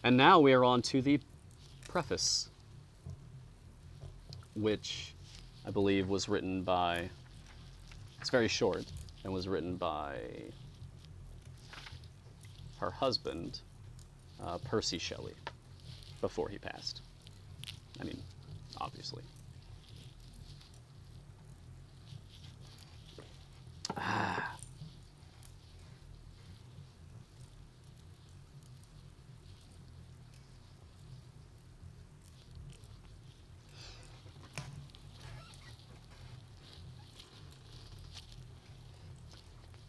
And now we are on to the preface, which I believe was written by, it's very short, and was written by her husband, Percy Shelley, before he passed. I mean, obviously.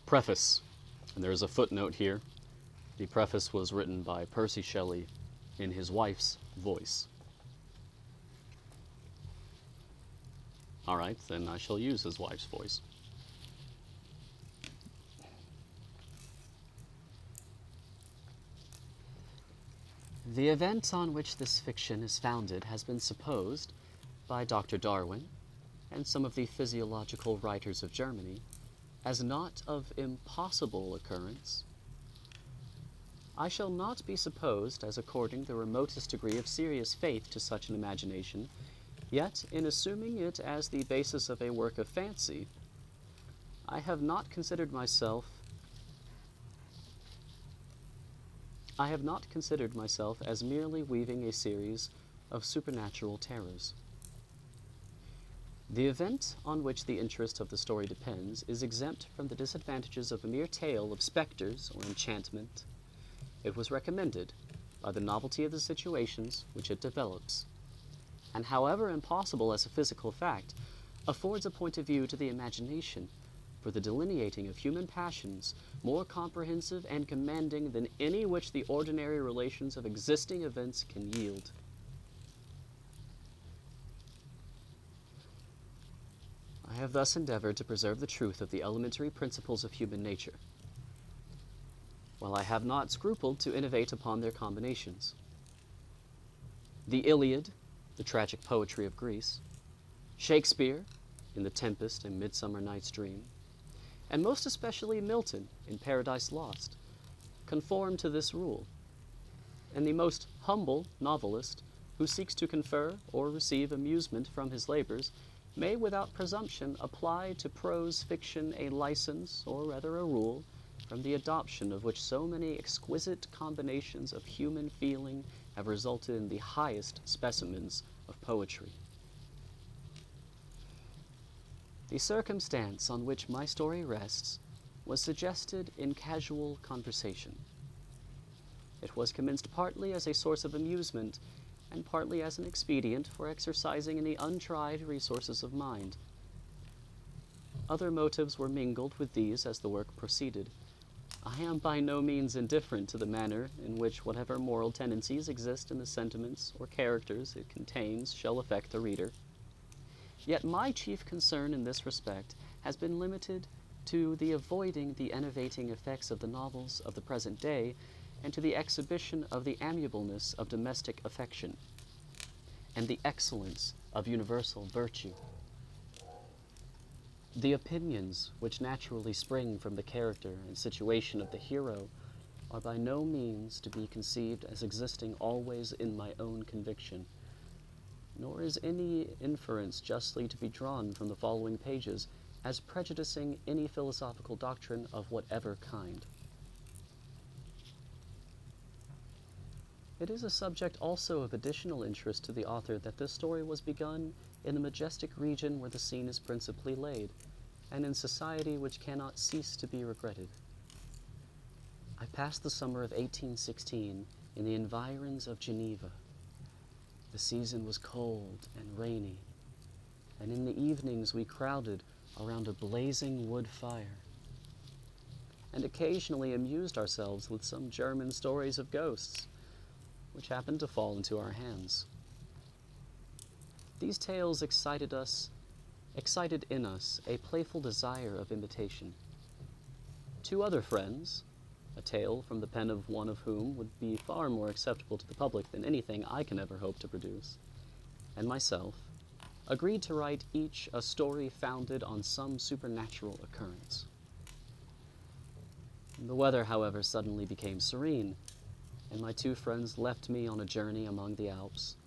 Preface. And there is a footnote here. The preface was written by Percy Shelley in his wife's voice. All right, then I shall use his wife's voice. The event on which this fiction is founded has been supposed by Dr. Darwin and some of the physiological writers of Germany as not of impossible occurrence. I shall not be supposed as according the remotest degree of serious faith to such an imagination, yet in assuming it as the basis of a work of fancy, I have not considered myself as merely weaving a series of supernatural terrors. The event on which the interest of the story depends is exempt from the disadvantages of a mere tale of specters or enchantment. It was recommended by the novelty of the situations which it develops, and however impossible as a physical fact, affords a point of view to the imagination for the delineating of human passions more comprehensive and commanding than any which the ordinary relations of existing events can yield. I have thus endeavored to preserve the truth of the elementary principles of human nature, while I have not scrupled to innovate upon their combinations. The Iliad, the tragic poetry of Greece, Shakespeare, in The Tempest and Midsummer Night's Dream, and most especially Milton, in Paradise Lost, conform to this rule, and the most humble novelist who seeks to confer or receive amusement from his labors may without presumption apply to prose fiction a license, or rather a rule, from the adoption of which so many exquisite combinations of human feeling have resulted in the highest specimens of poetry. The circumstance on which my story rests was suggested in casual conversation. It was commenced partly as a source of amusement, and partly as an expedient for exercising any untried resources of mind. Other motives were mingled with these as the work proceeded. I am by no means indifferent to the manner in which whatever moral tendencies exist in the sentiments or characters it contains shall affect the reader. Yet my chief concern in this respect has been limited to the avoiding the enervating effects of the novels of the present day, and to the exhibition of the amiableness of domestic affection, and the excellence of universal virtue. The opinions which naturally spring from the character and situation of the hero are by no means to be conceived as existing always in my own conviction, nor is any inference justly to be drawn from the following pages as prejudicing any philosophical doctrine of whatever kind. It is a subject also of additional interest to the author that this story was begun in the majestic region where the scene is principally laid, and in society which cannot cease to be regretted. I passed the summer of 1816 in the environs of Geneva. The season was cold and rainy, and in the evenings we crowded around a blazing wood fire, and occasionally amused ourselves with some German stories of ghosts, which happened to fall into our hands. These tales excited in us a playful desire of imitation. Two other friends, a tale from the pen of one of whom would be far more acceptable to the public than anything I can ever hope to produce, and myself, agreed to write each a story founded on some supernatural occurrence. The weather, however, suddenly became serene, and my two friends left me on a journey among the Alps,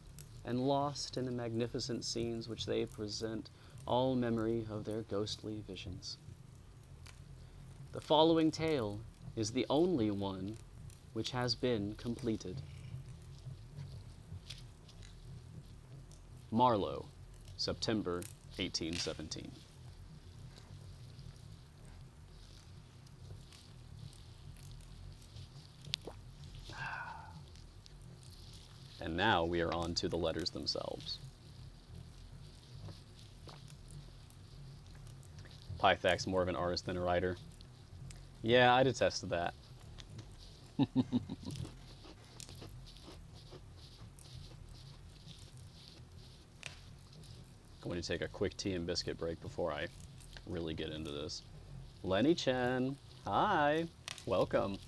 and lost in the magnificent scenes which they present all memory of their ghostly visions. The following tale is the only one which has been completed. Marlow, September 1817. And now we are on to the letters themselves. Pythax more of an artist than a writer. Yeah, I'd attest to that. Going to take a quick tea and biscuit break before I really get into this. Lenny Chen, hi, welcome.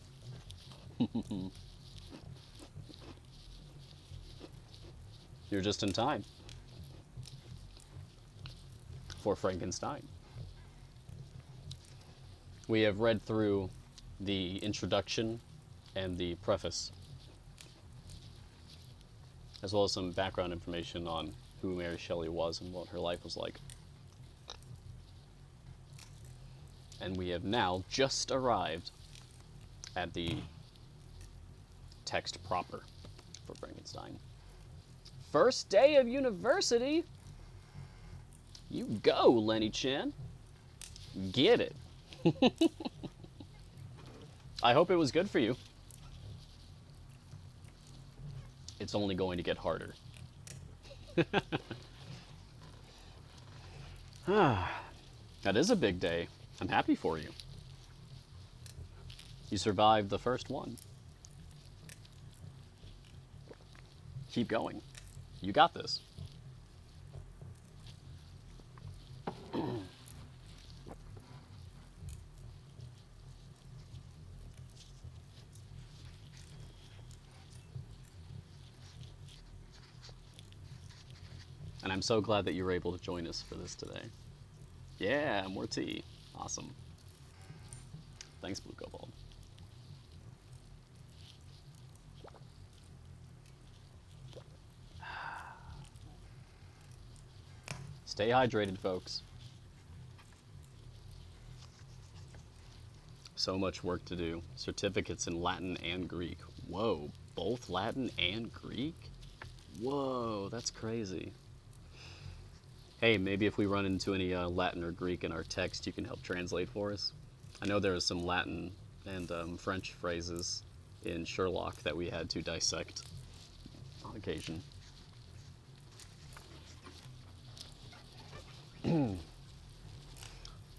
You're just in time for Frankenstein. We have read through the introduction and the preface, as well as some background information on who Mary Shelley was and what her life was like. And we have now just arrived at the text proper for Frankenstein. First day of university? You go, Lenny Chan. Get it. I hope it was good for you. It's only going to get harder. That is a big day. I'm happy for you. You survived the first one. Keep going. You got this. And I'm so glad that you were able to join us for this today. Yeah, more tea. Awesome. Thanks, Blue Cobalt. Stay hydrated, folks. So much work to do. Certificates in Latin and Greek. Whoa, both Latin and Greek? Whoa, that's crazy. Hey, maybe if we run into any Latin or Greek in our text, you can help translate for us. I know there was some Latin and French phrases in Sherlock that we had to dissect on occasion.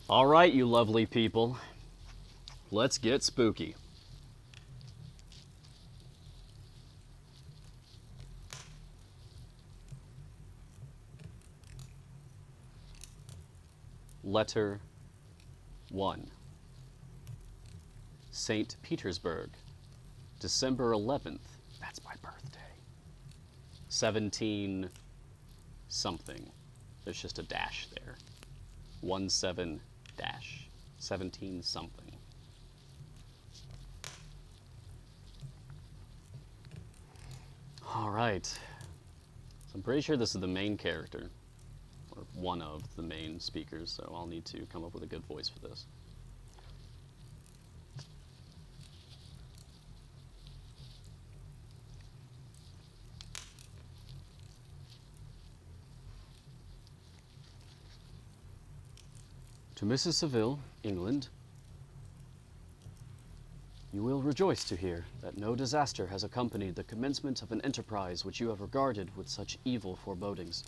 All right, you lovely people. Let's get spooky. Letter 1. St. Petersburg, December 11th. That's my birthday. 17 something. There's just a dash there. 17 dash. 17 something. All right. So I'm pretty sure this is the main character, or one of the main speakers, so I'll need to come up with a good voice for this. To Mrs. Saville, England, you will rejoice to hear that no disaster has accompanied the commencement of an enterprise which you have regarded with such evil forebodings.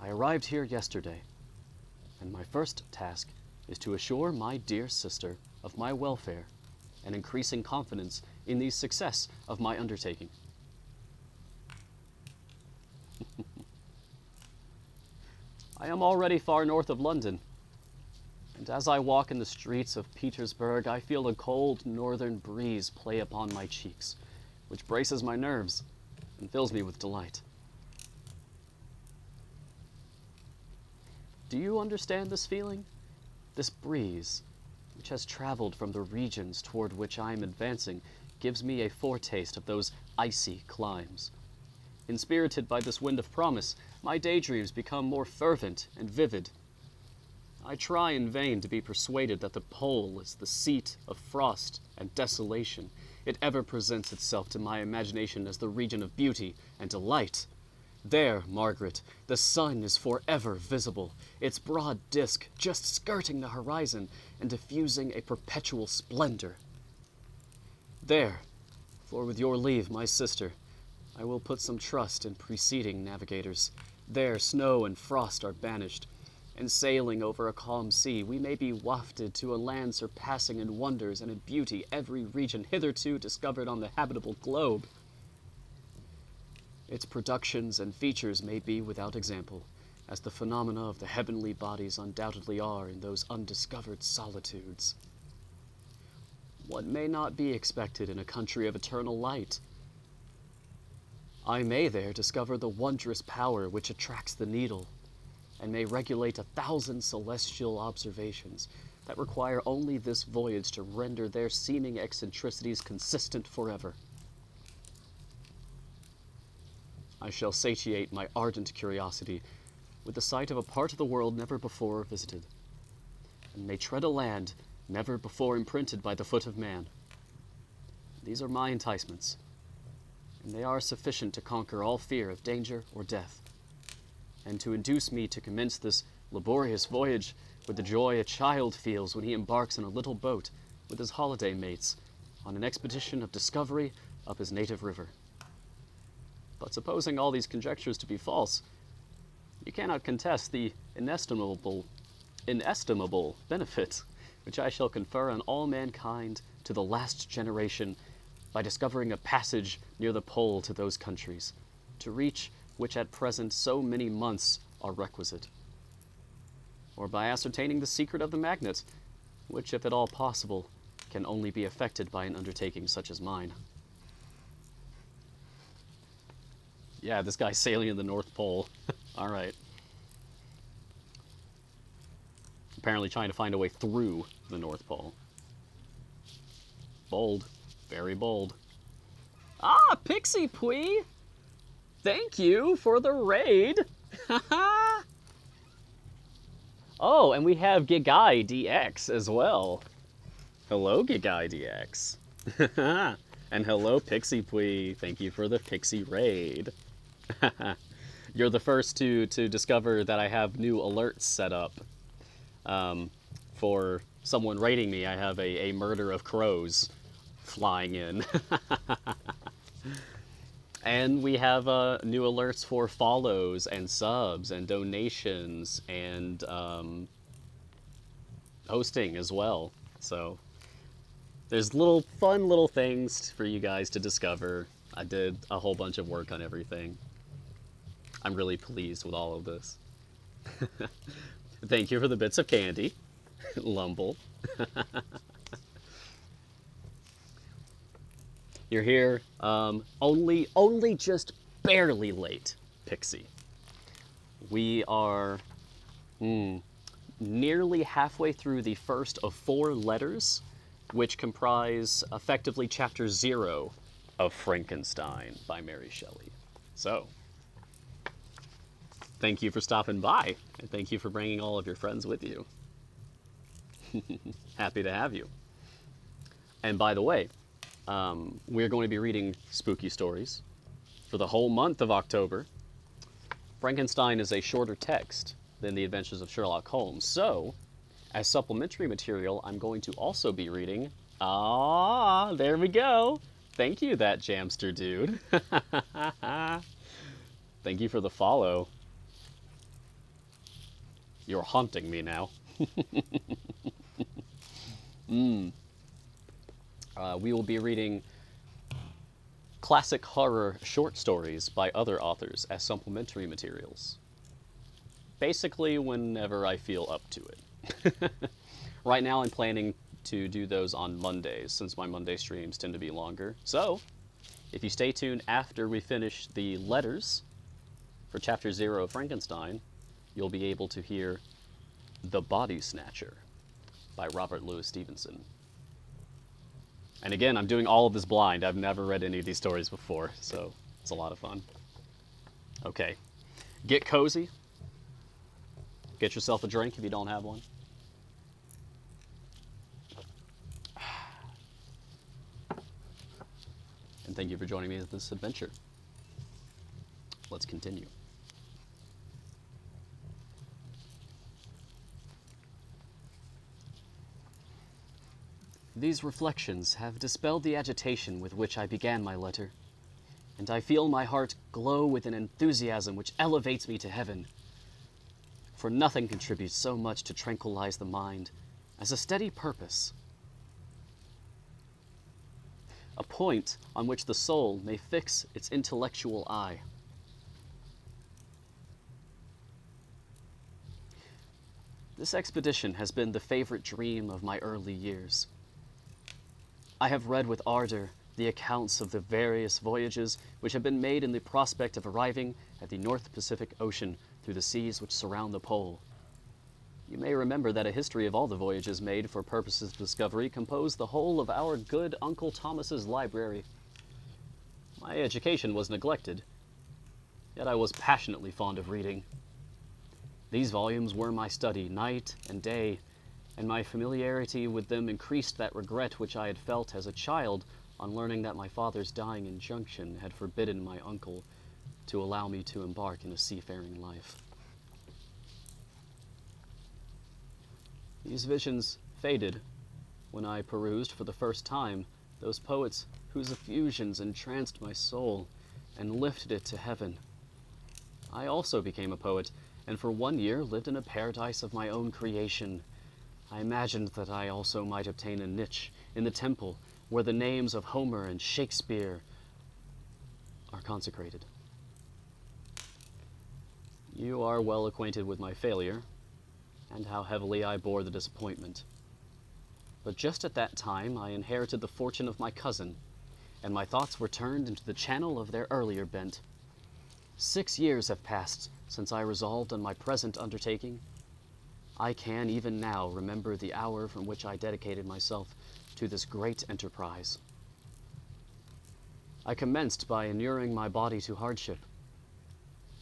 I arrived here yesterday, and my first task is to assure my dear sister of my welfare and increasing confidence in the success of my undertaking. I am already far north of London, and as I walk in the streets of Petersburg, I feel a cold northern breeze play upon my cheeks, which braces my nerves and fills me with delight. Do you understand this feeling? This breeze, which has traveled from the regions toward which I am advancing, gives me a foretaste of those icy climes. Inspirited by this wind of promise, my daydreams become more fervent and vivid. I try in vain to be persuaded that the pole is the seat of frost and desolation. It ever presents itself to my imagination as the region of beauty and delight. There, Margaret, the sun is forever visible, its broad disk just skirting the horizon and diffusing a perpetual splendor. There, for with your leave, my sister, I will put some trust in preceding navigators. There snow and frost are banished, and sailing over a calm sea, we may be wafted to a land surpassing in wonders and in beauty every region hitherto discovered on the habitable globe. Its productions and features may be without example, as the phenomena of the heavenly bodies undoubtedly are in those undiscovered solitudes. What may not be expected in a country of eternal light? I may there discover the wondrous power which attracts the needle, and may regulate 1,000 celestial observations that require only this voyage to render their seeming eccentricities consistent forever. I shall satiate my ardent curiosity with the sight of a part of the world never before visited, and may tread a land never before imprinted by the foot of man. These are my enticements, and they are sufficient to conquer all fear of danger or death, and to induce me to commence this laborious voyage with the joy a child feels when he embarks in a little boat with his holiday mates on an expedition of discovery up his native river. But supposing all these conjectures to be false, you cannot contest the inestimable benefit which I shall confer on all mankind to the last generation by discovering a passage near the pole to those countries, to reach which at present so many months are requisite, or by ascertaining the secret of the magnet, which, if at all possible, can only be effected by an undertaking such as mine. Yeah, this guy's sailing in the North Pole. All right. Apparently trying to find a way through the North Pole. Bold. Very bold. Ah, Pixie Pui! Thank you for the raid! Oh, and we have Gigai DX as well. Hello, Gigai DX. And hello, Pixie Pui. Thank you for the Pixie raid. You're the first to discover that I have new alerts set up. For someone raiding me, I have a murder of crows flying in. And we have new alerts for follows and subs and donations and hosting as well. So there's fun little things for you guys to discover. I did a whole bunch of work on everything. I'm really pleased with all of this. Thank you for the bits of candy, Lumble. You're here, only just barely late, Pixie. We are nearly halfway through the first of 4 letters, which comprise effectively chapter 0 of Frankenstein by Mary Shelley. So, thank you for stopping by, and thank you for bringing all of your friends with you. Happy to have you. And by the way, we're going to be reading spooky stories for the whole month of October. Frankenstein is a shorter text than The Adventures of Sherlock Holmes, so as supplementary material, I'm going to also be reading... Ah, there we go. Thank you, that Jamster dude. Thank you for the follow. You're haunting me now. We will be reading classic horror short stories by other authors as supplementary materials. Basically, whenever I feel up to it. Right now, I'm planning to do those on Mondays, since my Monday streams tend to be longer. So, if you stay tuned after we finish the letters for Chapter 0 of Frankenstein, you'll be able to hear The Body Snatcher by Robert Louis Stevenson. And again, I'm doing all of this blind. I've never read any of these stories before, so it's a lot of fun. Okay. Get cozy. Get yourself a drink if you don't have one. And thank you for joining me in this adventure. Let's continue. These reflections have dispelled the agitation with which I began my letter, and I feel my heart glow with an enthusiasm which elevates me to heaven. For nothing contributes so much to tranquilize the mind as a steady purpose, a point on which the soul may fix its intellectual eye. This expedition has been the favorite dream of my early years. I have read with ardor the accounts of the various voyages which have been made in the prospect of arriving at the North Pacific Ocean through the seas which surround the pole. You may remember that a history of all the voyages made for purposes of discovery composed the whole of our good Uncle Thomas's library. My education was neglected, yet I was passionately fond of reading. These volumes were my study night and day, and my familiarity with them increased that regret which I had felt as a child on learning that my father's dying injunction had forbidden my uncle to allow me to embark in a seafaring life. These visions faded when I perused for the first time those poets whose effusions entranced my soul and lifted it to heaven. I also became a poet, and for 1 year lived in a paradise of my own creation. I imagined that I also might obtain a niche in the temple where the names of Homer and Shakespeare are consecrated. You are well acquainted with my failure, and how heavily I bore the disappointment. But just at that time I inherited the fortune of my cousin, and my thoughts were turned into the channel of their earlier bent. 6 years have passed since I resolved on my present undertaking. I can even now remember the hour from which I dedicated myself to this great enterprise. I commenced by inuring my body to hardship.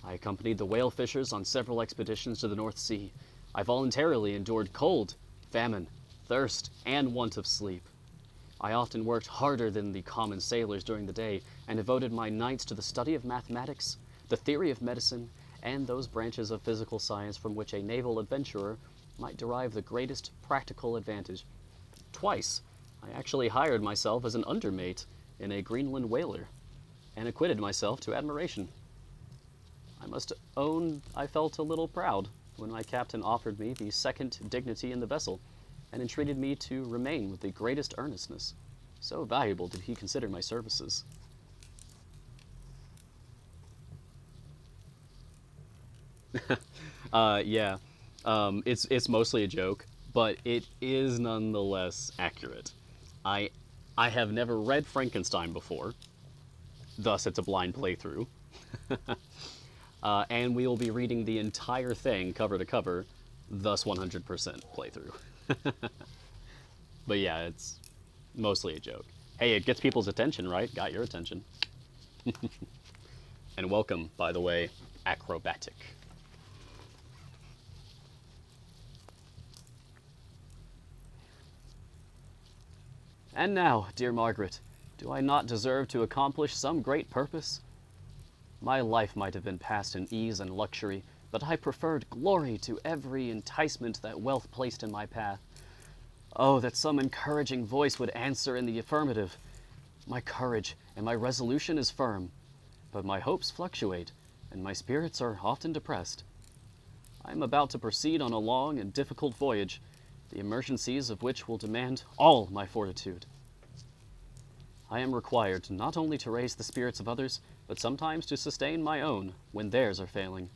I accompanied the whale fishers on several expeditions to the North Sea. I voluntarily endured cold, famine, thirst, and want of sleep. I often worked harder than the common sailors during the day, and devoted my nights to the study of mathematics, the theory of medicine, and those branches of physical science from which a naval adventurer might derive the greatest practical advantage. Twice, I actually hired myself as an undermate in a Greenland whaler, and acquitted myself to admiration. I must own I felt a little proud when my captain offered me the second dignity in the vessel, and entreated me to remain with the greatest earnestness. So valuable did he consider my services. Yeah. It's mostly a joke, but it is nonetheless accurate. I have never read Frankenstein before, thus it's a blind playthrough. And we will be reading the entire thing cover to cover, thus 100% playthrough. But yeah, it's mostly a joke. Hey, it gets people's attention, right? Got your attention. And welcome, by the way, Acrobatic. And now, dear Margaret, do I not deserve to accomplish some great purpose? My life might have been passed in ease and luxury, but I preferred glory to every enticement that wealth placed in my path. Oh, that some encouraging voice would answer in the affirmative. My courage and my resolution is firm, but my hopes fluctuate, and my spirits are often depressed. I am about to proceed on a long and difficult voyage, the emergencies of which will demand all my fortitude. I am required not only to raise the spirits of others, but sometimes to sustain my own when theirs are failing.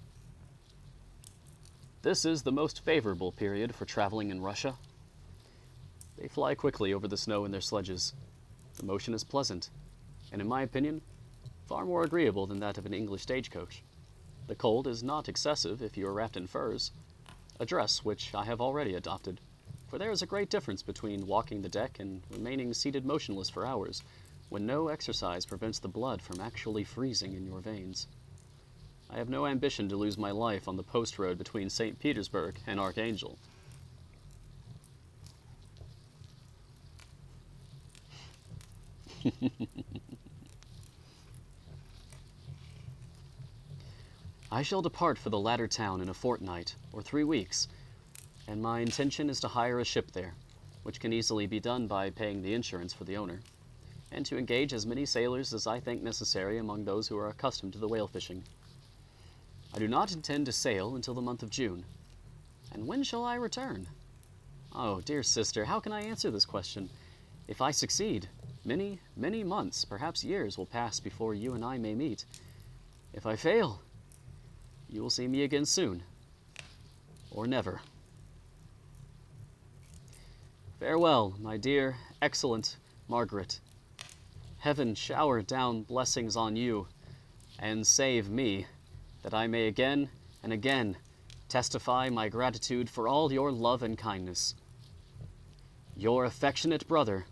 This is the most favorable period for traveling in Russia. They fly quickly over the snow in their sledges. The motion is pleasant, and in my opinion, far more agreeable than that of an English stagecoach. The cold is not excessive if you are wrapped in furs, a dress which I have already adopted. For there is a great difference between walking the deck and remaining seated motionless for hours, when no exercise prevents the blood from actually freezing in your veins. I have no ambition to lose my life on the post road between St. Petersburg and Archangel. I shall depart for the latter town in a fortnight, or 3 weeks, and my intention is to hire a ship there, which can easily be done by paying the insurance for the owner, and to engage as many sailors as I think necessary among those who are accustomed to the whale fishing. I do not intend to sail until the month of June. And when shall I return? Oh, dear sister, how can I answer this question? If I succeed, many, many months, perhaps years, will pass before you and I may meet. If I fail, you will see me again soon, or never. Farewell, my dear, excellent Margaret. Heaven shower down blessings on you, and save me, that I may again and again testify my gratitude for all your love and kindness. Your affectionate brother,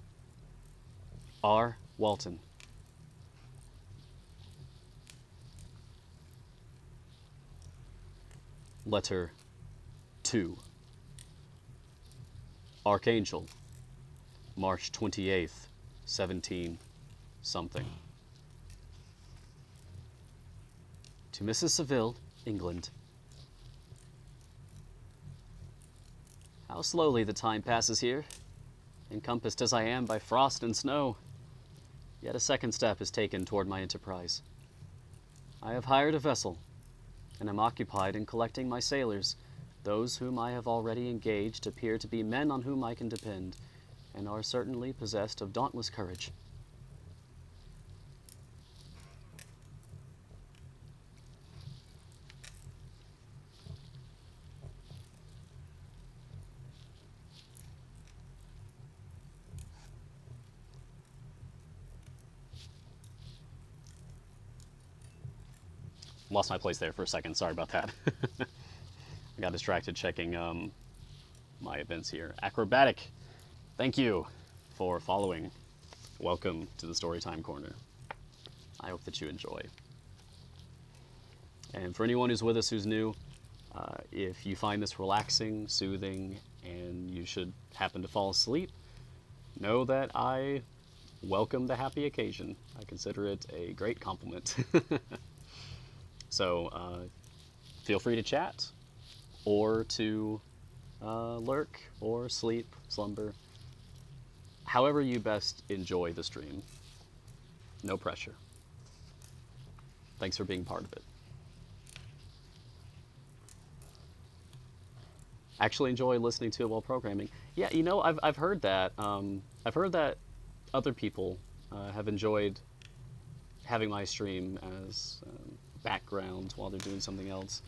R. Walton. Letter 2. Archangel, March 28th, 17 something. To Mrs. Seville, England. How slowly the time passes here, encompassed as I am by frost and snow. Yet a second step is taken toward my enterprise. I have hired a vessel, and am occupied in collecting my sailors. Those whom I have already engaged appear to be men on whom I can depend, and are certainly possessed of dauntless courage. Lost my place there for a second. Sorry about that. I got distracted checking my events here. Acrobatic, thank you for following. Welcome to the Storytime Corner. I hope that you enjoy. And for anyone who's with us who's new, if you find this relaxing, soothing, and you should happen to fall asleep, know that I welcome the happy occasion. I consider it a great compliment. So feel free to chat, or to lurk, or sleep, slumber, however you best enjoy the stream. No pressure. Thanks for being part of it. Actually enjoy listening to it while programming. Yeah, you know, I've heard that. I've heard that other people have enjoyed having my stream as background while they're doing something else.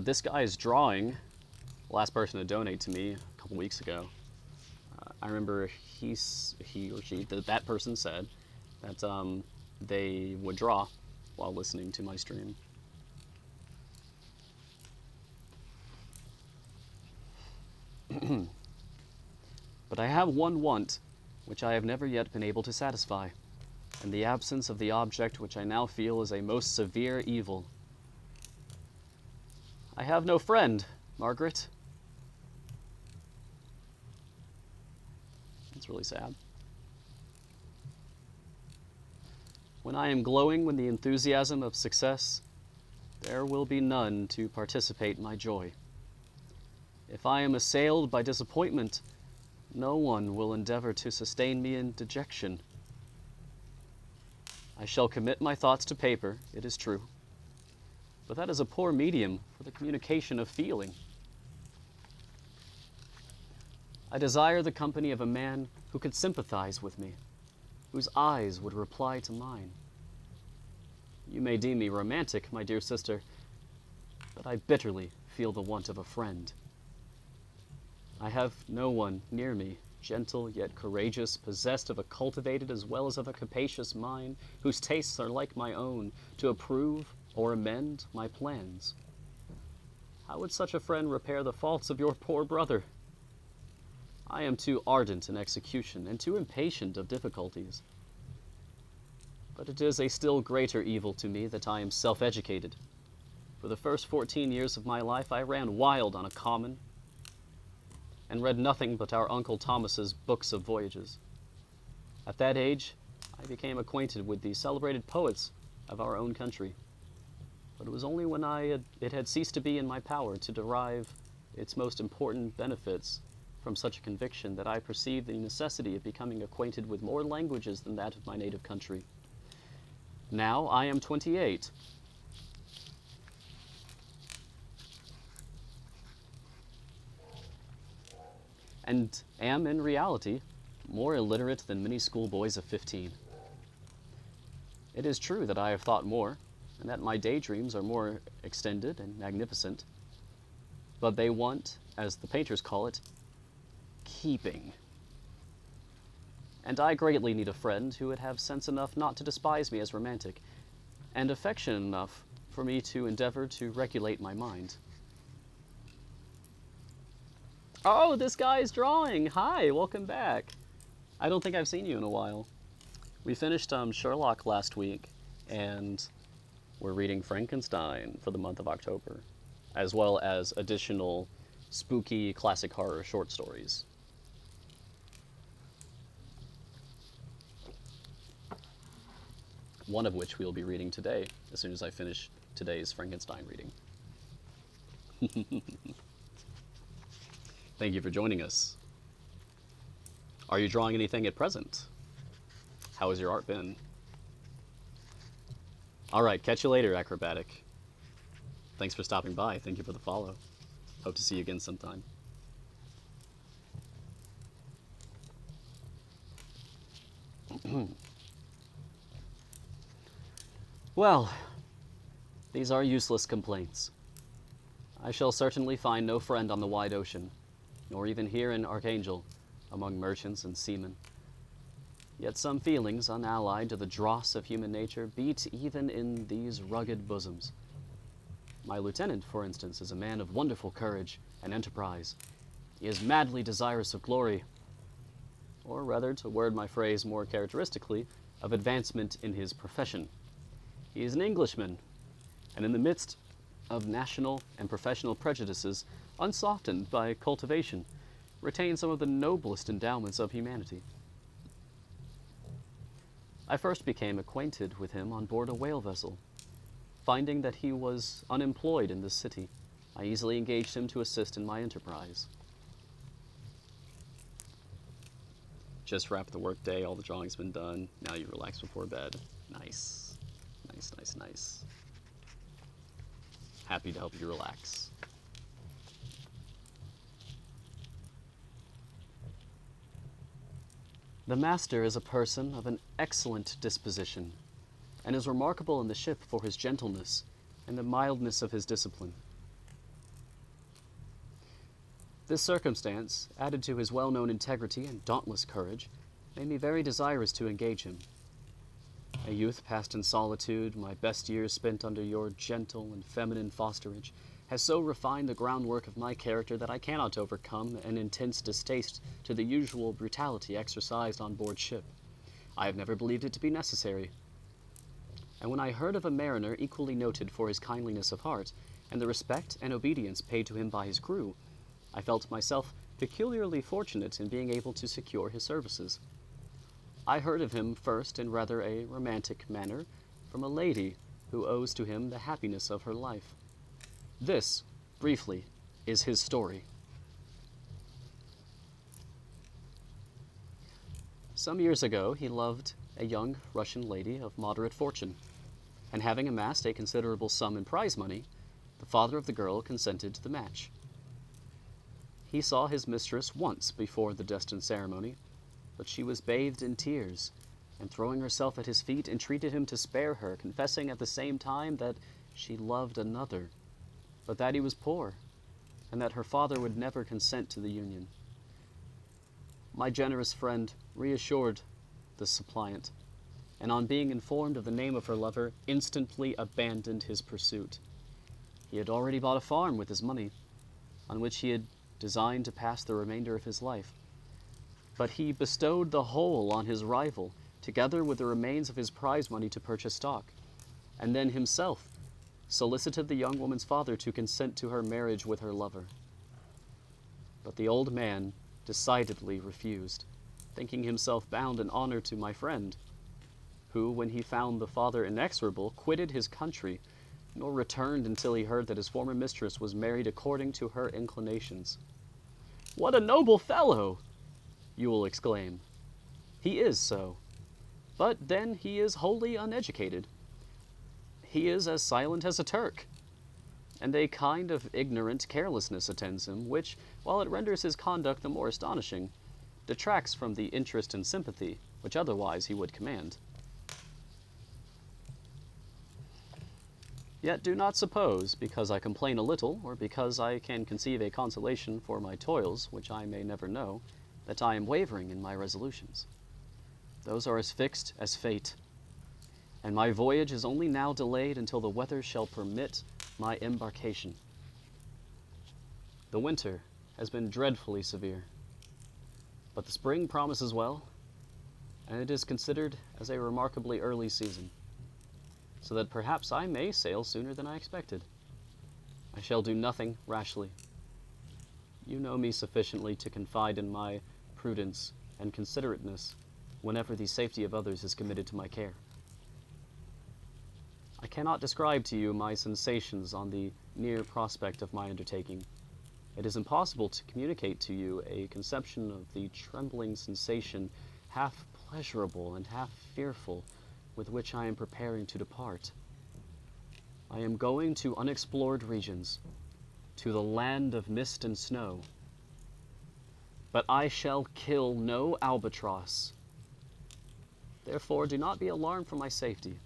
This guy is drawing. The last person to donate to me a couple weeks ago. I remember he or she, that person said that they would draw while listening to my stream. But I have one want which I have never yet been able to satisfy, and the absence of the object which I now feel is a most severe evil. I have no friend, Margaret. That's really sad. When I am glowing with the enthusiasm of success, there will be none to participate my joy. If I am assailed by disappointment, no one will endeavor to sustain me in dejection. I shall commit my thoughts to paper, it is true, but that is a poor medium for the communication of feeling. I desire the company of a man who could sympathize with me, whose eyes would reply to mine. You may deem me romantic, my dear sister, but I bitterly feel the want of a friend. I have no one near me, gentle yet courageous, possessed of a cultivated as well as of a capacious mind, whose tastes are like my own, to approve or amend my plans. How would such a friend repair the faults of your poor brother? I am too ardent in execution and too impatient of difficulties. But it is a still greater evil to me that I am self-educated. For the first 14 years of my life, I ran wild on a common and read nothing but our Uncle Thomas's books of voyages. At that age, I became acquainted with the celebrated poets of our own country. But it was only when it had ceased to be in my power to derive its most important benefits from such a conviction that I perceived the necessity of becoming acquainted with more languages than that of my native country. Now I am 28. And am, in reality, more illiterate than many schoolboys of 15. It is true that I have thought more, and that my daydreams are more extended and magnificent, but they want, as the painters call it, keeping. And I greatly need a friend who would have sense enough not to despise me as romantic, and affection enough for me to endeavor to regulate my mind. Oh, this guy's drawing! Hi, welcome back. I don't think I've seen you in a while. We finished Sherlock last week, and we're reading Frankenstein for the month of October, as well as additional spooky classic horror short stories. One of which we'll be reading today, as soon as I finish today's Frankenstein reading. Thank you for joining us. Are you drawing anything at present? How has your art been? Alright, catch you later, Acrobatic. Thanks for stopping by. Thank you for the follow. Hope to see you again sometime. Well, these are useless complaints. I shall certainly find no friend on the wide ocean, nor even here in Archangel, among merchants and seamen. Yet some feelings, unallied to the dross of human nature, beat even in these rugged bosoms. My lieutenant, for instance, is a man of wonderful courage and enterprise. He is madly desirous of glory, or rather, to word my phrase more characteristically, of advancement in his profession. He is an Englishman, and in the midst of national and professional prejudices, unsoftened by cultivation, retains some of the noblest endowments of humanity. I first became acquainted with him on board a whale vessel. Finding that he was unemployed in this city, I easily engaged him to assist in my enterprise. Just wrapped the work day, all the drawing's been done, now you relax before bed. Nice. Nice, nice, nice. Happy to help you relax. The master is a person of an excellent disposition, and is remarkable in the ship for his gentleness and the mildness of his discipline. This circumstance, added to his well-known integrity and dauntless courage, made me very desirous to engage him. A youth passed in solitude, my best years spent under your gentle and feminine fosterage, has so refined the groundwork of my character that I cannot overcome an intense distaste to the usual brutality exercised on board ship. I have never believed it to be necessary. And when I heard of a mariner equally noted for his kindliness of heart, and the respect and obedience paid to him by his crew, I felt myself peculiarly fortunate in being able to secure his services. I heard of him first in rather a romantic manner from a lady who owes to him the happiness of her life. This, briefly, is his story. Some years ago, he loved a young Russian lady of moderate fortune, and having amassed a considerable sum in prize money, the father of the girl consented to the match. He saw his mistress once before the destined ceremony, but she was bathed in tears, and throwing herself at his feet, entreated him to spare her, confessing at the same time that she loved another, but that he was poor, and that her father would never consent to the union. My generous friend reassured the suppliant, and on being informed of the name of her lover, instantly abandoned his pursuit. He had already bought a farm with his money, on which he had designed to pass the remainder of his life, but he bestowed the whole on his rival, together with the remains of his prize money to purchase stock, and then himself solicited the young woman's father to consent to her marriage with her lover. But the old man decidedly refused, thinking himself bound in honor to my friend, who, when he found the father inexorable, quitted his country, nor returned until he heard that his former mistress was married according to her inclinations. "What a noble fellow!" you will exclaim. He is so. But then he is wholly uneducated. He is as silent as a Turk, and a kind of ignorant carelessness attends him, which, while it renders his conduct the more astonishing, detracts from the interest and sympathy which otherwise he would command. Yet do not suppose, because I complain a little, or because I can conceive a consolation for my toils, which I may never know, that I am wavering in my resolutions. Those are as fixed as fate, and my voyage is only now delayed until the weather shall permit my embarkation. The winter has been dreadfully severe, but the spring promises well, and it is considered as a remarkably early season, so that perhaps I may sail sooner than I expected. I shall do nothing rashly. You know me sufficiently to confide in my prudence and considerateness whenever the safety of others is committed to my care. I cannot describe to you my sensations on the near prospect of my undertaking. It is impossible to communicate to you a conception of the trembling sensation, half pleasurable and half fearful, with which I am preparing to depart. I am going to unexplored regions, to the land of mist and snow. But I shall kill no albatross. Therefore, do not be alarmed for my safety,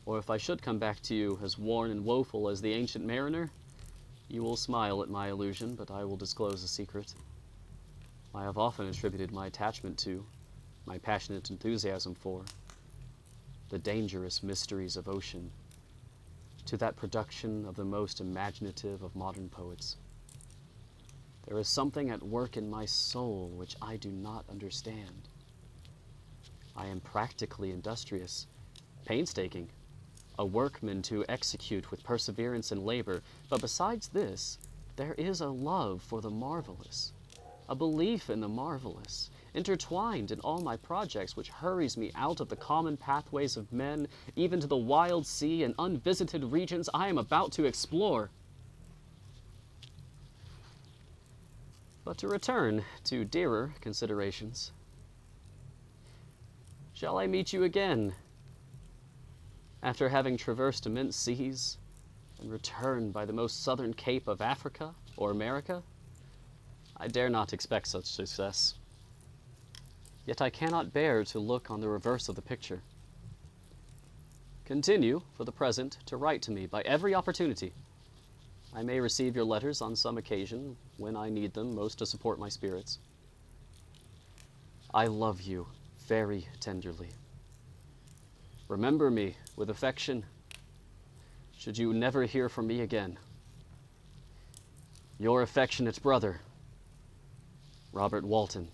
or if I should come back to you as worn and woeful as the ancient mariner, you will smile at my illusion, but I will disclose a secret. I have often attributed my attachment to, my passionate enthusiasm for, the dangerous mysteries of ocean, to that production of the most imaginative of modern poets. There is something at work in my soul which I do not understand. I am practically industrious, painstaking, a workman to execute with perseverance and labor, but besides this, there is a love for the marvelous, a belief in the marvelous, intertwined in all my projects, which hurries me out of the common pathways of men, even to the wild sea and unvisited regions I am about to explore. But to return to dearer considerations, shall I meet you again, after having traversed immense seas, and returned by the most southern cape of Africa or America? I dare not expect such success. Yet I cannot bear to look on the reverse of the picture. Continue, for the present, to write to me by every opportunity. I may receive your letters on some occasion when I need them most to support my spirits. I love you very tenderly. Remember me with affection, should you never hear from me again. Your affectionate brother, Robert Walton.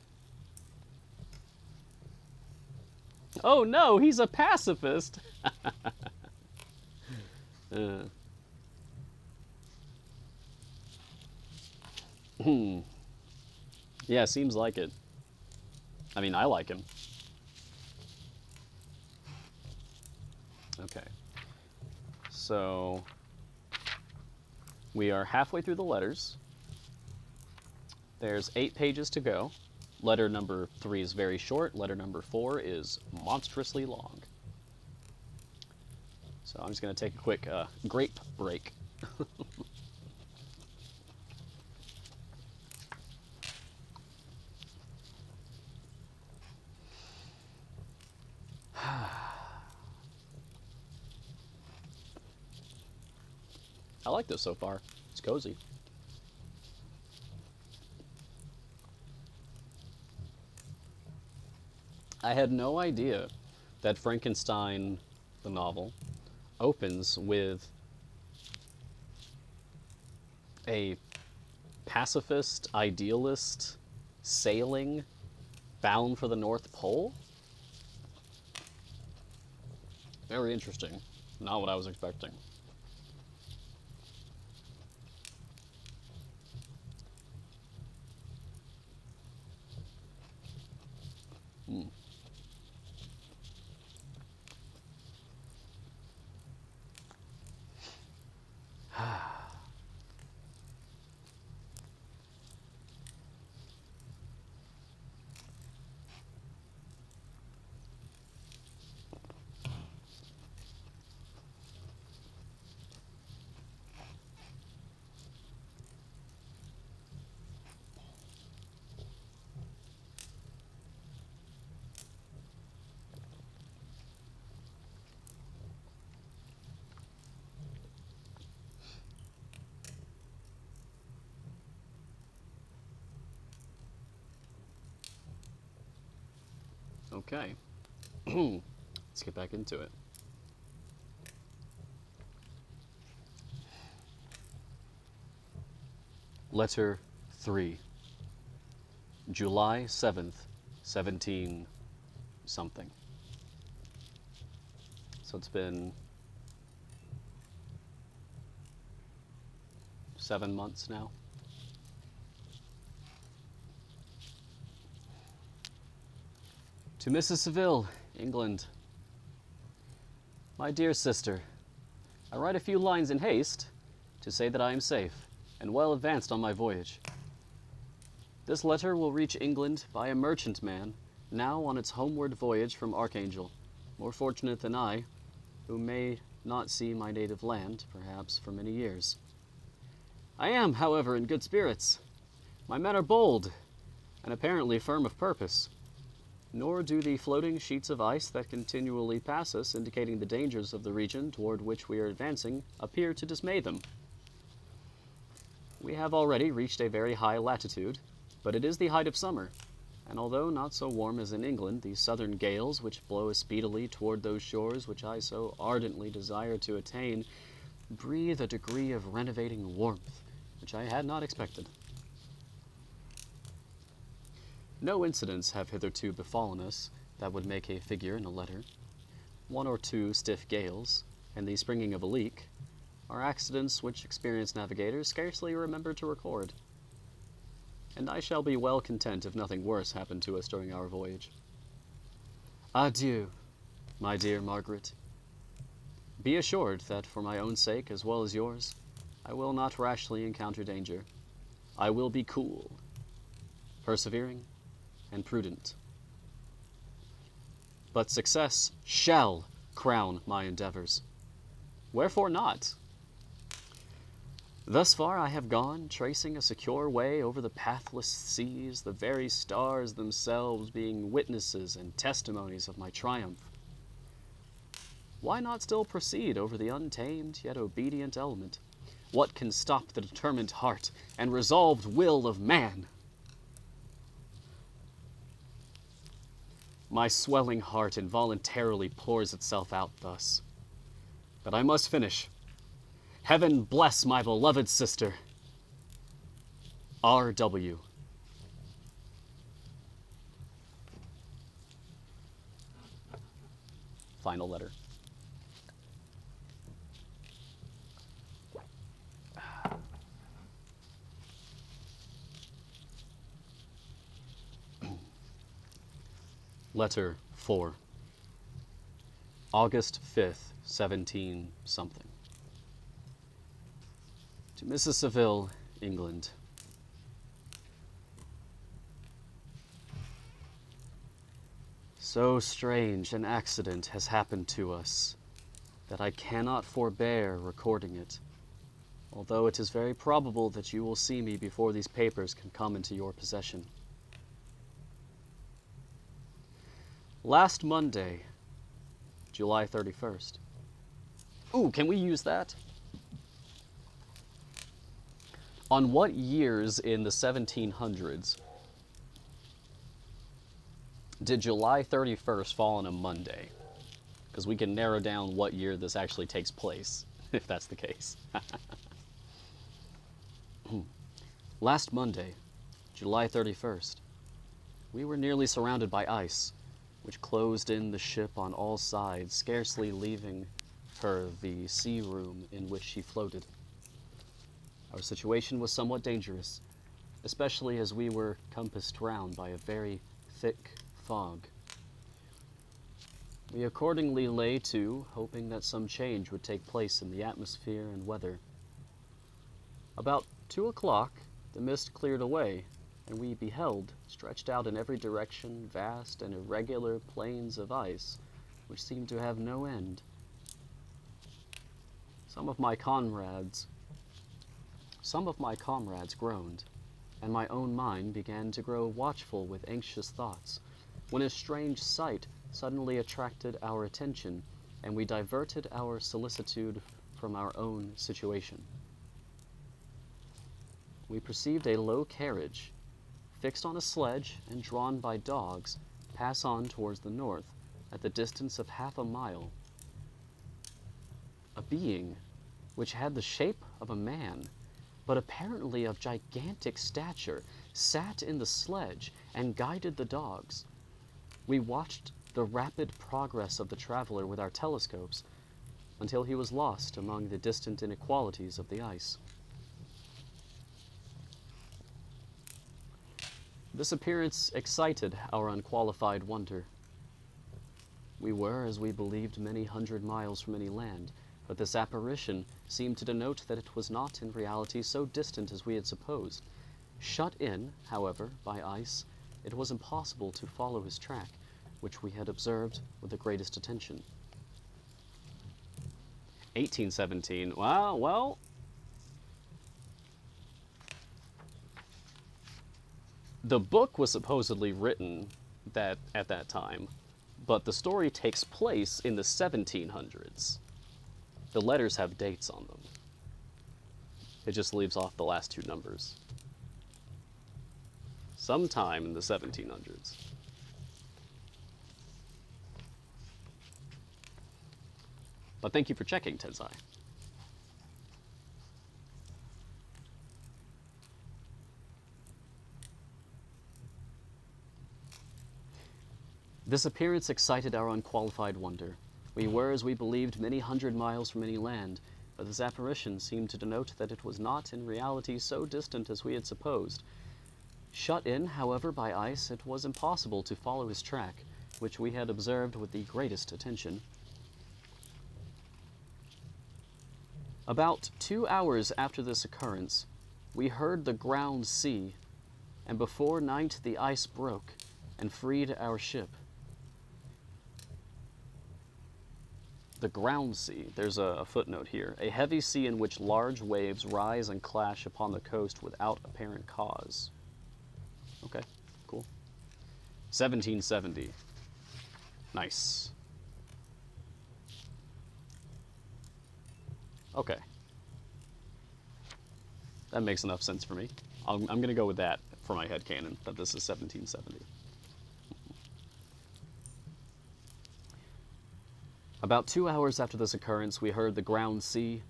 Oh no, he's a pacifist! Yeah, seems like it. I mean, I like him. Okay. So, we are halfway through the letters. There's 8 pages to go. Letter number 3 is very short. Letter number 4 is monstrously long. So I'm just going to take a quick grape break. I like this so far. It's cozy. I had no idea that Frankenstein, the novel, opens with a pacifist, idealist, sailing Bound for the North Pole? Very interesting. Not what I was expecting. Hmm. Okay. Let's get back into it. Letter 3. July 7th, 17 something. So it's been 7 months now. To Mrs. Seville, England. My dear sister, I write a few lines in haste to say that I am safe and well advanced on my voyage. This letter will reach England by a merchantman now on its homeward voyage from Archangel, more fortunate than I, who may not see my native land, perhaps, for many years. I am, however, in good spirits. My men are bold and apparently firm of purpose. Nor do the floating sheets of ice that continually pass us, indicating the dangers of the region toward which we are advancing, appear to dismay them. We have already reached a very high latitude, but it is the height of summer, and although not so warm as in England, the southern gales which blow us speedily toward those shores which I so ardently desire to attain breathe a degree of renovating warmth which I had not expected. No incidents have hitherto befallen us that would make a figure in a letter. 1 or 2 stiff gales, and the springing of a leak, are accidents which experienced navigators scarcely remember to record. And I shall be well content if nothing worse happened to us during our voyage. Adieu, my dear Margaret. Be assured that for my own sake as well as yours, I will not rashly encounter danger. I will be cool, persevering, and prudent. But success shall crown my endeavors. Wherefore not? Thus far I have gone, tracing a secure way over the pathless seas, the very stars themselves being witnesses and testimonies of my triumph. Why not still proceed over the untamed yet obedient element? What can stop the determined heart and resolved will of man? My swelling heart involuntarily pours itself out thus. But I must finish. Heaven bless my beloved sister. R.W. Final letter. Letter 4. August 5th, 17 something. To Mrs. Seville, England. So strange an accident has happened to us that I cannot forbear recording it, although it is very probable that you will see me before these papers can come into your possession. Last Monday, July 31st. Ooh, can we use that? On what years in the 1700s did July 31st fall on a Monday? Because we can narrow down what year this actually takes place, if that's the case. Last Monday, July 31st, We were nearly surrounded by ice, which closed in the ship on all sides, scarcely leaving her the sea room in which she floated. Our situation was somewhat dangerous, especially as we were compassed round by a very thick fog. We accordingly lay to, hoping that some change would take place in the atmosphere and weather. About 2 o'clock, the mist cleared away, and we beheld, stretched out in every direction, vast and irregular plains of ice, which seemed to have no end. Some of my comrades groaned, and my own mind began to grow watchful with anxious thoughts, when a strange sight suddenly attracted our attention, and we diverted our solicitude from our own situation. We perceived a low carriage, fixed on a sledge and drawn by dogs, pass on towards the north, at the distance of half a mile. A being, which had the shape of a man, but apparently of gigantic stature, sat in the sledge and guided the dogs. We watched the rapid progress of the traveler with our telescopes until he was lost among the distant inequalities of the ice. This appearance excited our unqualified wonder. We were, as we believed, many hundred miles from any land, but this apparition seemed to denote that it was not in reality so distant as we had supposed. Shut in, however, by ice, it was impossible to follow his track, which we had observed with the greatest attention. 1817. Well, the book was supposedly written at that time, but the story takes place in the 1700s. The letters have dates on them. It just leaves off the last two numbers. Sometime in the 1700s. But thank you for checking, Tensai. This appearance excited our unqualified wonder. We were, as we believed, many hundred miles from any land, but this apparition seemed to denote that it was not in reality so distant as we had supposed. Shut in, however, by ice, it was impossible to follow his track, which we had observed with the greatest attention. About 2 hours after this occurrence, we heard the ground sea, and before night the ice broke and freed our ship. The ground sea, there's a footnote here, a heavy sea in which large waves rise and clash upon the coast without apparent cause. Okay, cool. 1770. Nice. Okay. That makes enough sense for me. I'm going to go with that for my headcanon, that this is 1770. About 2 hours after this occurrence, we heard the ground sea,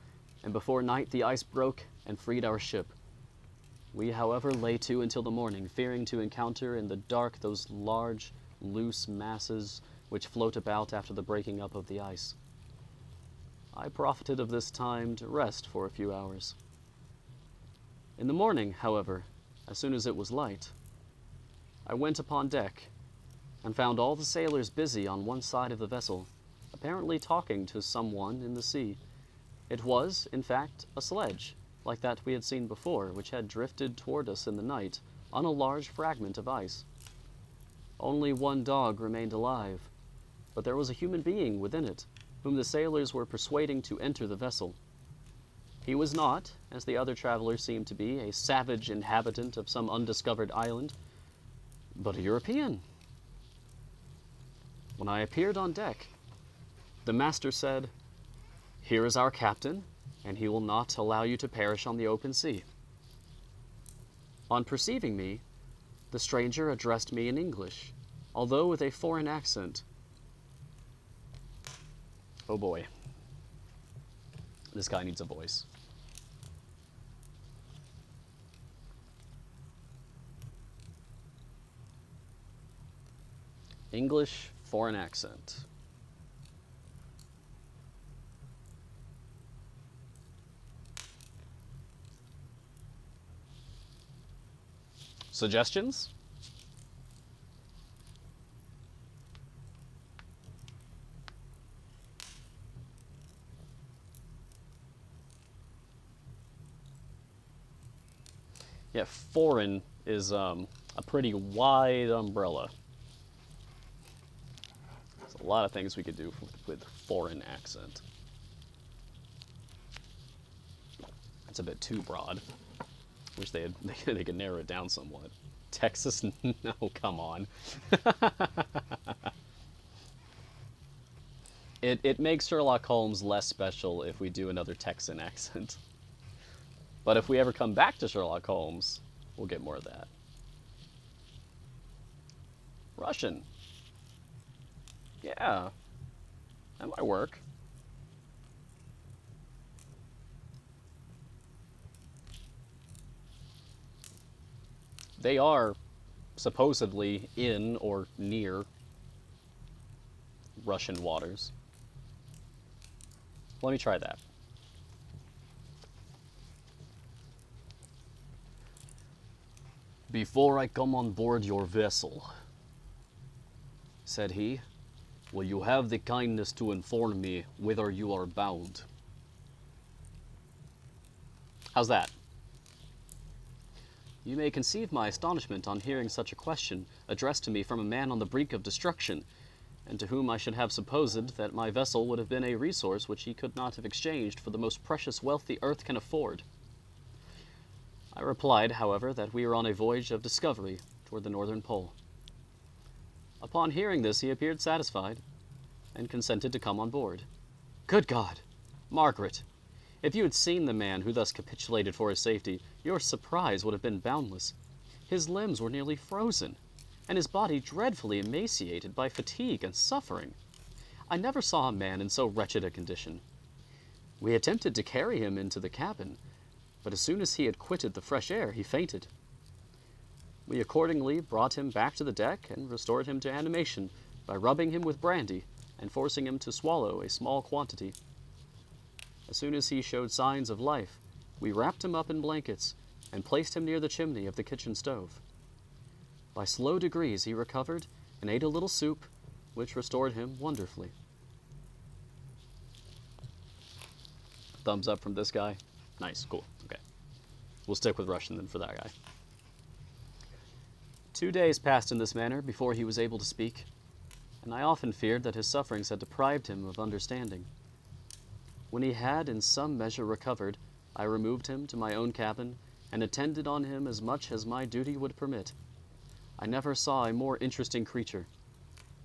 and before night the ice broke and freed our ship. We, however, lay to until the morning, fearing to encounter in the dark those large, loose masses which float about after the breaking up of the ice. I profited of this time to rest for a few hours. In the morning, however, as soon as it was light, I went upon deck and found all the sailors busy on one side of the vessel, apparently talking to someone in the sea. It was, in fact, a sledge, like that we had seen before, which had drifted toward us in the night on a large fragment of ice. Only one dog remained alive, but there was a human being within it, whom the sailors were persuading to enter the vessel. He was not, as the other travelers seemed to be, a savage inhabitant of some undiscovered island, but a European. When I appeared on deck, the master said, "Here is our captain, and he will not allow you to perish on the open sea." On perceiving me, the stranger addressed me in English, although with a foreign accent. Oh boy. This guy needs a voice. English foreign accent. Suggestions? Yeah, foreign is a pretty wide umbrella. There's a lot of things we could do with foreign accent. That's a bit too broad. Wish they could narrow it down somewhat. Texas? No, come on. It makes Sherlock Holmes less special if we do another Texan accent. But if we ever come back to Sherlock Holmes, we'll get more of that. Russian. Yeah. That might work. They are supposedly in or near Russian waters. Let me try that. "Before I come on board your vessel," said he, "will you have the kindness to inform me whither you are bound?" How's that? You may conceive my astonishment on hearing such a question addressed to me from a man on the brink of destruction, and to whom I should have supposed that my vessel would have been a resource which he could not have exchanged for the most precious wealth the earth can afford. I replied, however, that we were on a voyage of discovery toward the northern pole. Upon hearing this, he appeared satisfied, and consented to come on board. Good God! Margaret, if you had seen the man who thus capitulated for his safety, your surprise would have been boundless. His limbs were nearly frozen, and his body dreadfully emaciated by fatigue and suffering. I never saw a man in so wretched a condition. We attempted to carry him into the cabin, but as soon as he had quitted the fresh air, he fainted. We accordingly brought him back to the deck and restored him to animation by rubbing him with brandy and forcing him to swallow a small quantity. As soon as he showed signs of life, we wrapped him up in blankets and placed him near the chimney of the kitchen stove. By slow degrees he recovered and ate a little soup, which restored him wonderfully. Thumbs up from this guy. Nice, cool, okay. We'll stick with Russian then for that guy. 2 days passed in this manner before he was able to speak, and I often feared that his sufferings had deprived him of understanding. When he had in some measure recovered, I removed him to my own cabin and attended on him as much as my duty would permit. I never saw a more interesting creature.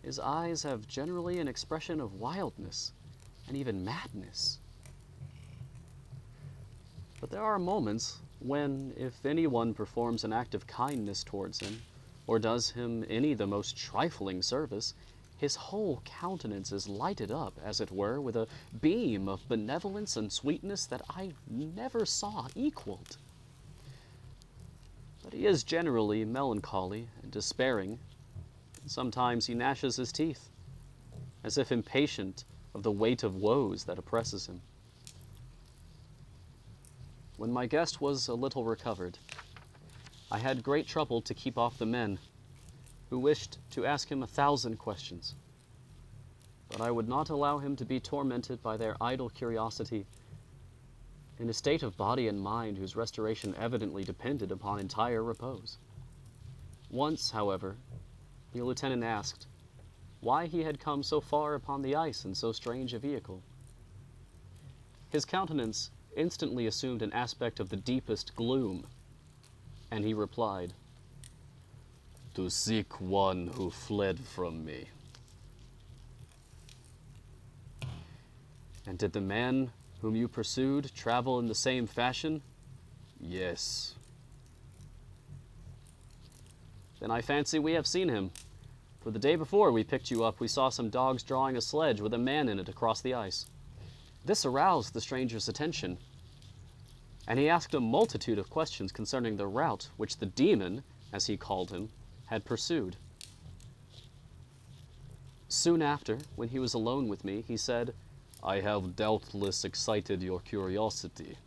His eyes have generally an expression of wildness and even madness. But there are moments when, if anyone performs an act of kindness towards him, or does him any the most trifling service, his whole countenance is lighted up, as it were, with a beam of benevolence and sweetness that I never saw equaled. But he is generally melancholy and despairing, and sometimes he gnashes his teeth, as if impatient of the weight of woes that oppresses him. When my guest was a little recovered, I had great trouble to keep off the men, who wished to ask him 1,000 questions. But I would not allow him to be tormented by their idle curiosity, in a state of body and mind whose restoration evidently depended upon entire repose. Once, however, the lieutenant asked why he had come so far upon the ice in so strange a vehicle. His countenance instantly assumed an aspect of the deepest gloom, and he replied, "To seek one who fled from me." "And did the man whom you pursued travel in the same fashion?" "Yes." "Then I fancy we have seen him, for the day before we picked you up we saw some dogs drawing a sledge with a man in it across the ice. This aroused the stranger's attention, and he asked a multitude of questions concerning the route which the demon, as he called him, had pursued. Soon after, when he was alone with me, he said, "I have doubtless excited your curiosity,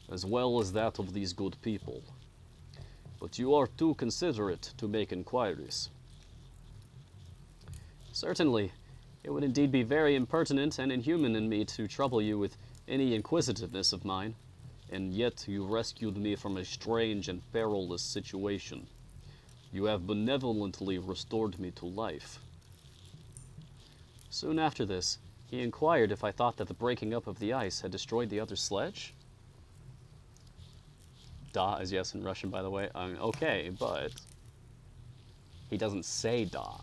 as well as that of these good people. But you are too considerate to make inquiries." "Certainly. It would indeed be very impertinent and inhuman in me to trouble you with any inquisitiveness of mine." "And yet you rescued me from a strange and perilous situation. You have benevolently restored me to life." Soon after this, he inquired if I thought that the breaking up of the ice had destroyed the other sledge. Da is yes in Russian, by the way. Okay, but he doesn't say da.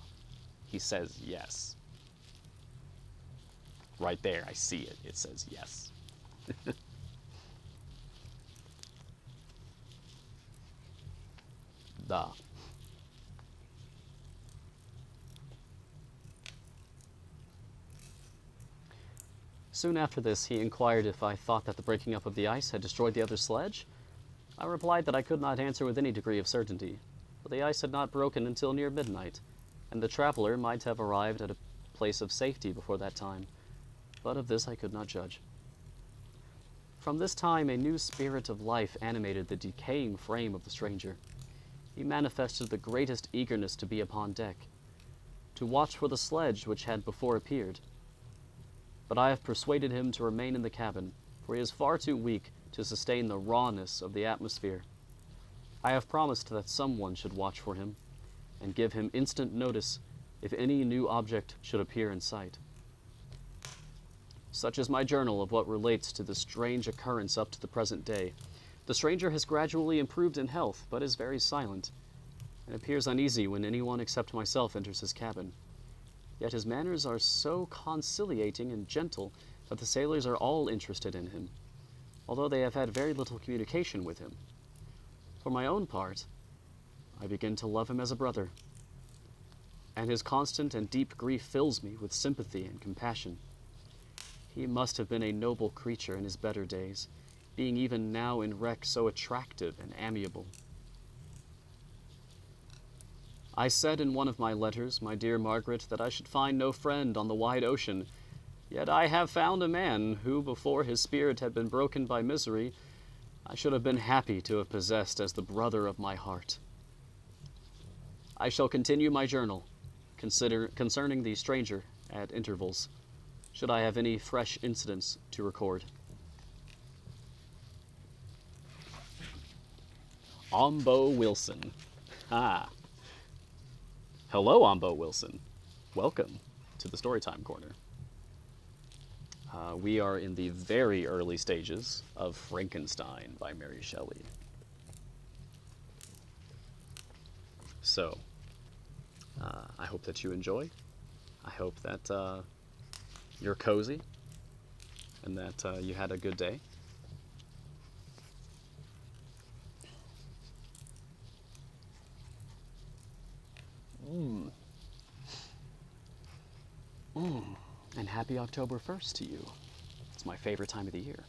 He says yes. Right there, I see it. It says yes. Da. Soon after this, he inquired if I thought that the breaking up of the ice had destroyed the other sledge. I replied that I could not answer with any degree of certainty, for the ice had not broken until near midnight, and the traveler might have arrived at a place of safety before that time, but of this I could not judge. From this time, a new spirit of life animated the decaying frame of the stranger. He manifested the greatest eagerness to be upon deck, to watch for the sledge which had before appeared. But I have persuaded him to remain in the cabin, for he is far too weak to sustain the rawness of the atmosphere. I have promised that someone should watch for him, and give him instant notice if any new object should appear in sight. Such is my journal of what relates to the strange occurrence up to the present day. The stranger has gradually improved in health, but is very silent, and appears uneasy when anyone except myself enters his cabin. Yet his manners are so conciliating and gentle that the sailors are all interested in him, although they have had very little communication with him. For my own part, I begin to love him as a brother, and his constant and deep grief fills me with sympathy and compassion. He must have been a noble creature in his better days, being even now in wreck so attractive and amiable. I said in one of my letters, my dear Margaret, that I should find no friend on the wide ocean, yet I have found a man who, before his spirit had been broken by misery, I should have been happy to have possessed as the brother of my heart. I shall continue my journal, concerning the stranger at intervals, should I have any fresh incidents to record. Ombo Wilson. Ah. Hello, Ombo Wilson. Welcome to the Storytime Corner. We are in the very early stages of Frankenstein by Mary Shelley. So, I hope that you enjoy. I hope that you're cozy and that you had a good day. And happy October 1st to you. It's my favorite time of the year.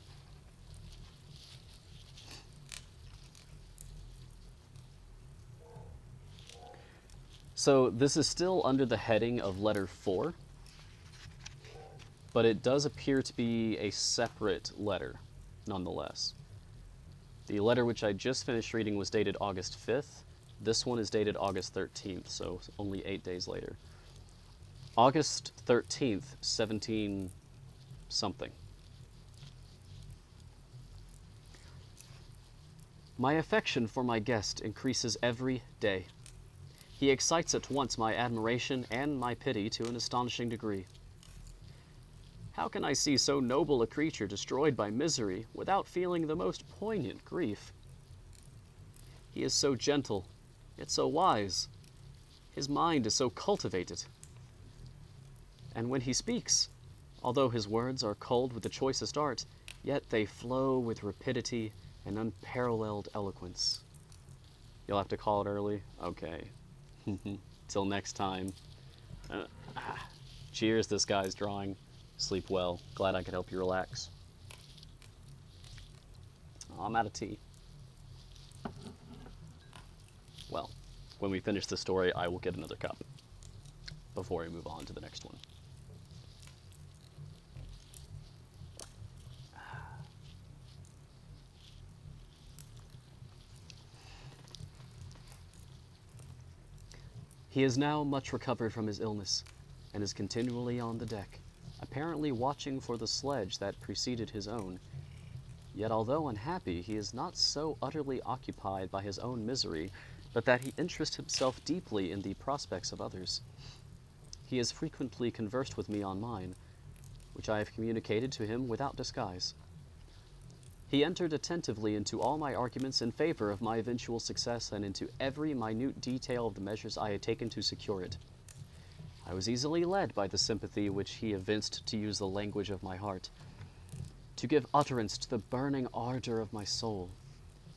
So this is still under the heading of letter 4, but it does appear to be a separate letter, nonetheless. The letter which I just finished reading was dated August 5th. This one is dated August 13th, so only 8 days later. August 13th, 17 something. My affection for my guest increases every day. He excites at once my admiration and my pity to an astonishing degree. How can I see so noble a creature destroyed by misery without feeling the most poignant grief? He is so gentle, yet so wise. His mind is so cultivated. And when he speaks, although his words are culled with the choicest art, yet they flow with rapidity and unparalleled eloquence. You'll have to call it early? Okay. Till next time. Cheers, this guy's drawing. Sleep well. Glad I could help you relax. I'm out of tea. Well, when we finish the story, I will get another cup. before we move on to the next one. He is now much recovered from his illness, and is continually on the deck, apparently watching for the sledge that preceded his own. Yet although unhappy, he is not so utterly occupied by his own misery, but that he interests himself deeply in the prospects of others. He has frequently conversed with me on mine, which I have communicated to him without disguise. He entered attentively into all my arguments in favor of my eventual success, and into every minute detail of the measures I had taken to secure it. I was easily led by the sympathy which he evinced to use the language of my heart, to give utterance to the burning ardor of my soul,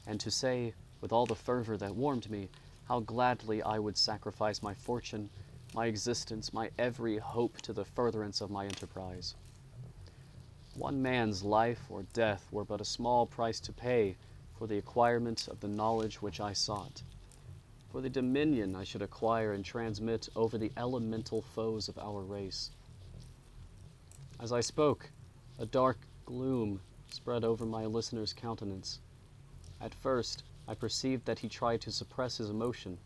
and to say, with all the fervor that warmed me, how gladly I would sacrifice my fortune, my existence, my every hope to the furtherance of my enterprise. One man's life or death were but a small price to pay for the acquirement of the knowledge which I sought, for the dominion I should acquire and transmit over the elemental foes of our race. As I spoke, a dark gloom spread over my listener's countenance. At first, I perceived that he tried to suppress his emotion.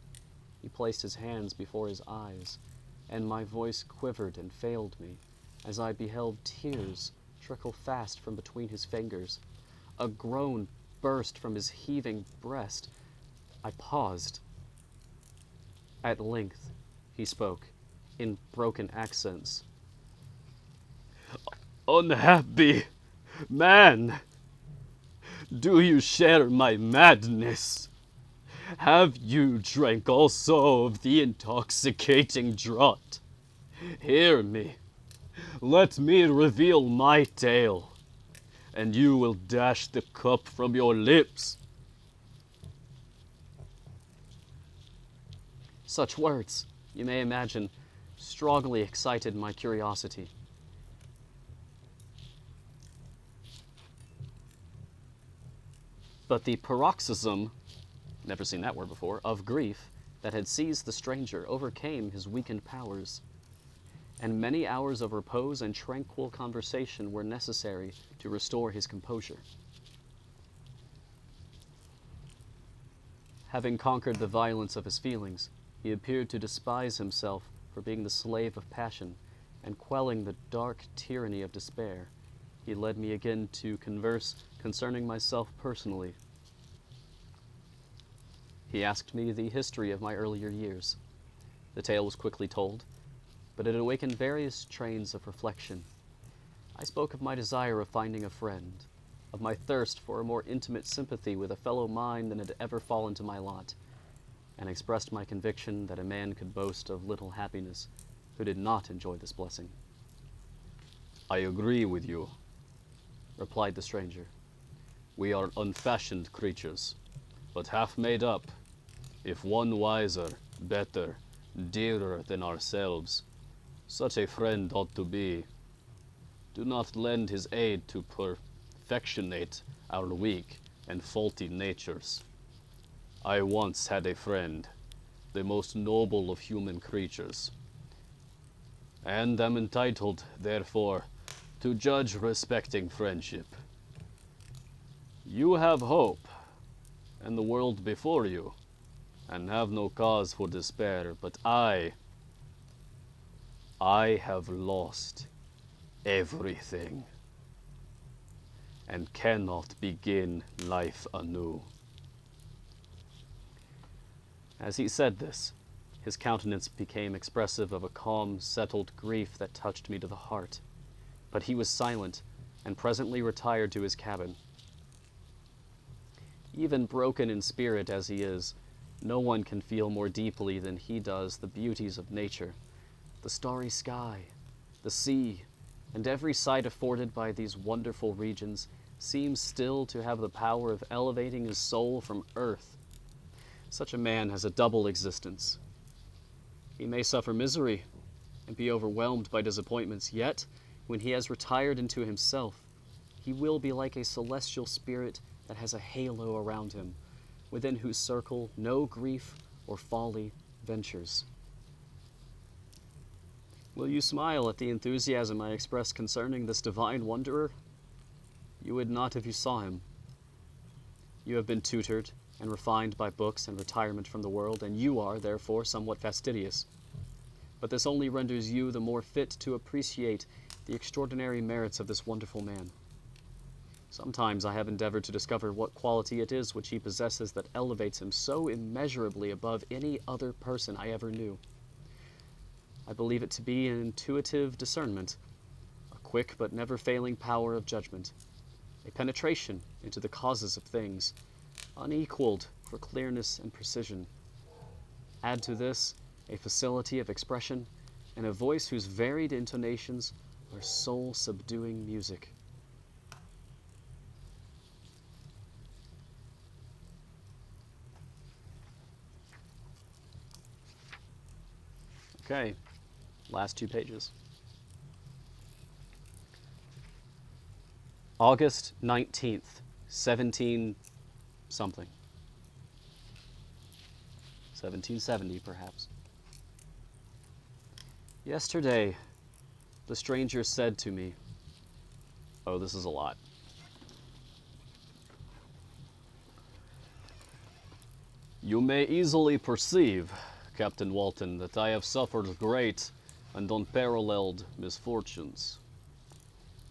He placed his hands before his eyes, and my voice quivered and failed me, as I beheld tears trickle fast from between his fingers. A groan burst from his heaving breast. I paused. At length, he spoke, in broken accents. "Unhappy man, do you share my madness? Have you drank also of the intoxicating draught? Hear me. Let me reveal my tale, and you will dash the cup from your lips." Such words, you may imagine, strongly excited my curiosity. But the paroxysm, never seen that word before, of grief that had seized the stranger overcame his weakened powers, and many hours of repose and tranquil conversation were necessary to restore his composure. Having conquered the violence of his feelings, he appeared to despise himself for being the slave of passion, and quelling the dark tyranny of despair, he led me again to converse concerning myself personally. He asked me the history of my earlier years. The tale was quickly told, but it awakened various trains of reflection. I spoke of my desire of finding a friend, of my thirst for a more intimate sympathy with a fellow mind than had ever fallen to my lot, and expressed my conviction that a man could boast of little happiness who did not enjoy this blessing. "I agree with you," replied the stranger. "We are unfashioned creatures, but half made up. If one wiser, better, dearer than ourselves, such a friend ought to be. Do not lend his aid to perfectionate our weak and faulty natures. I once had a friend, the most noble of human creatures, and am entitled, therefore, to judge respecting friendship. You have hope, and the world before you, and have no cause for despair, but I have lost everything, and cannot begin life anew." As he said this, his countenance became expressive of a calm, settled grief that touched me to the heart. But he was silent, and presently retired to his cabin. Even broken in spirit as he is, no one can feel more deeply than he does the beauties of nature, the starry sky, the sea, and every sight afforded by these wonderful regions seems still to have the power of elevating his soul from earth. Such a man has a double existence. He may suffer misery and be overwhelmed by disappointments, yet, when he has retired into himself, he will be like a celestial spirit that has a halo around him, within whose circle no grief or folly ventures. Will you smile at the enthusiasm I express concerning this divine wanderer? You would not if you saw him. You have been tutored and refined by books and retirement from the world, and you are, therefore, somewhat fastidious. But this only renders you the more fit to appreciate the extraordinary merits of this wonderful man. Sometimes I have endeavored to discover what quality it is which he possesses that elevates him so immeasurably above any other person I ever knew. I believe it to be an intuitive discernment, a quick but never failing power of judgment, a penetration into the causes of things, unequaled for clearness and precision. Add to this a facility of expression and a voice whose varied intonations are soul-subduing music. Okay, last 2 pages. August 19th, 17 something. 1770, perhaps. Yesterday, the stranger said to me, oh, this is a lot. You may easily perceive, Captain Walton, that I have suffered great and unparalleled misfortunes.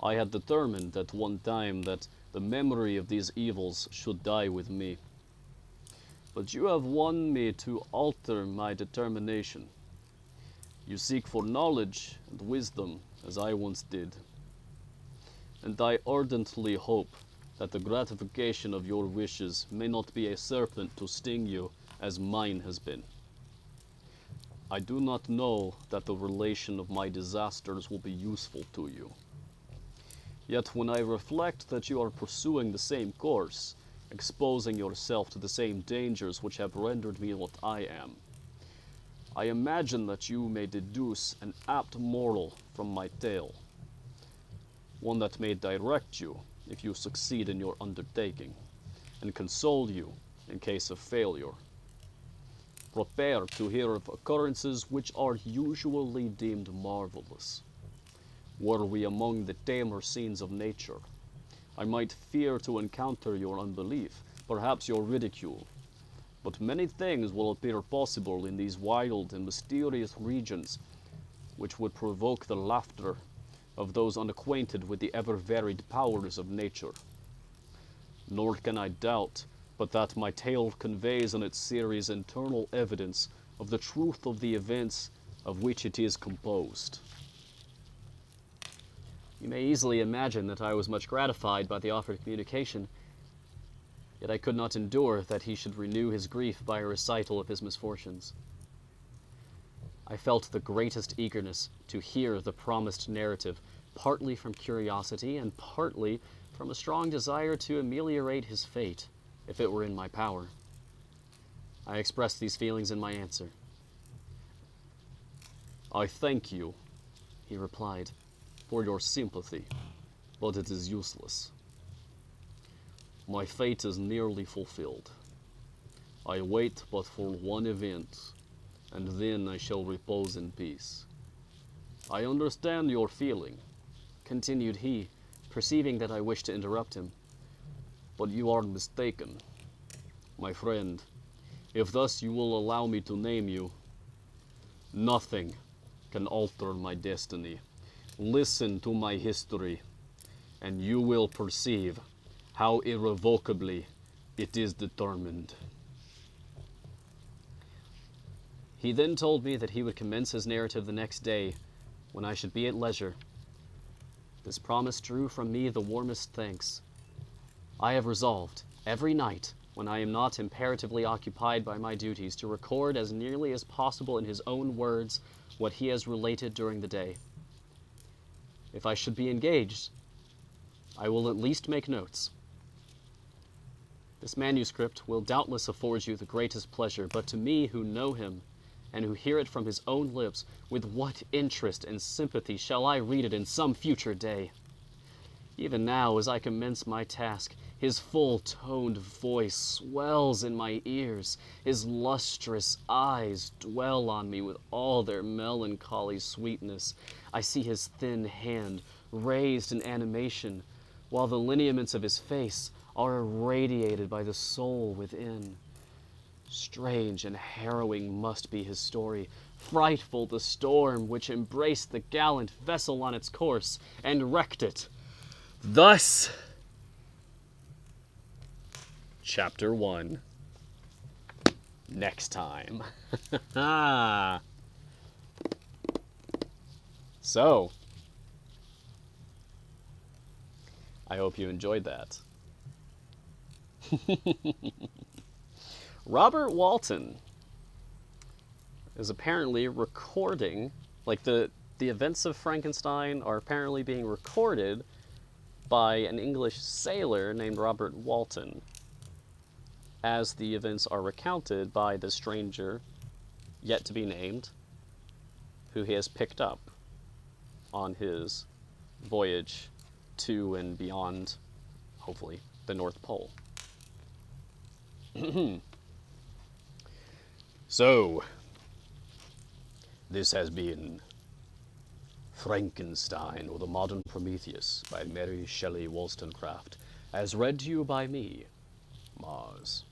I had determined at one time that the memory of these evils should die with me. But you have won me to alter my determination. You seek for knowledge and wisdom, as I once did. And I ardently hope that the gratification of your wishes may not be a serpent to sting you, as mine has been. I do not know that the relation of my disasters will be useful to you. Yet when I reflect that you are pursuing the same course, exposing yourself to the same dangers which have rendered me what I am, I imagine that you may deduce an apt moral from my tale, one that may direct you if you succeed in your undertaking, and console you in case of failure. Prepare to hear of occurrences which are usually deemed marvelous. Were we among the tamer scenes of nature, I might fear to encounter your unbelief, perhaps your ridicule. But many things will appear possible in these wild and mysterious regions, which would provoke the laughter of those unacquainted with the ever-varied powers of nature. Nor can I doubt but that my tale conveys in its series internal evidence of the truth of the events of which it is composed. You may easily imagine that I was much gratified by the offered communication, yet I could not endure that he should renew his grief by a recital of his misfortunes. I felt the greatest eagerness to hear the promised narrative, partly from curiosity and partly from a strong desire to ameliorate his fate, if it were in my power. I expressed these feelings in my answer. I thank you, he replied, for your sympathy, but it is useless. My fate is nearly fulfilled. I wait but for one event, and then I shall repose in peace. I understand your feeling, continued he, perceiving that I wished to interrupt him, but you are mistaken. My friend, if thus you will allow me to name you, nothing can alter my destiny. Listen to my history, and you will perceive how irrevocably it is determined. He then told me that he would commence his narrative the next day, when I should be at leisure. This promise drew from me the warmest thanks. I have resolved, every night, when I am not imperatively occupied by my duties, to record as nearly as possible in his own words what he has related during the day. If I should be engaged, I will at least make notes. This manuscript will doubtless afford you the greatest pleasure, but to me who know him, and who hear it from his own lips, with what interest and sympathy shall I read it in some future day? Even now, as I commence my task, his full-toned voice swells in my ears. His lustrous eyes dwell on me with all their melancholy sweetness. I see his thin hand raised in animation, while the lineaments of his face are irradiated by the soul within. Strange and harrowing must be his story, frightful the storm which embraced the gallant vessel on its course and wrecked it. Thus, Chapter 1. Next time. So, I hope you enjoyed that. Robert Walton is apparently recording, like the events of Frankenstein are apparently being recorded by an English sailor named Robert Walton, as the events are recounted by the stranger, yet to be named, who he has picked up on his voyage to and beyond, hopefully, the North Pole. So, this has been Frankenstein, or the Modern Prometheus, by Mary Shelley Wollstonecraft, as read to you by me, Mars.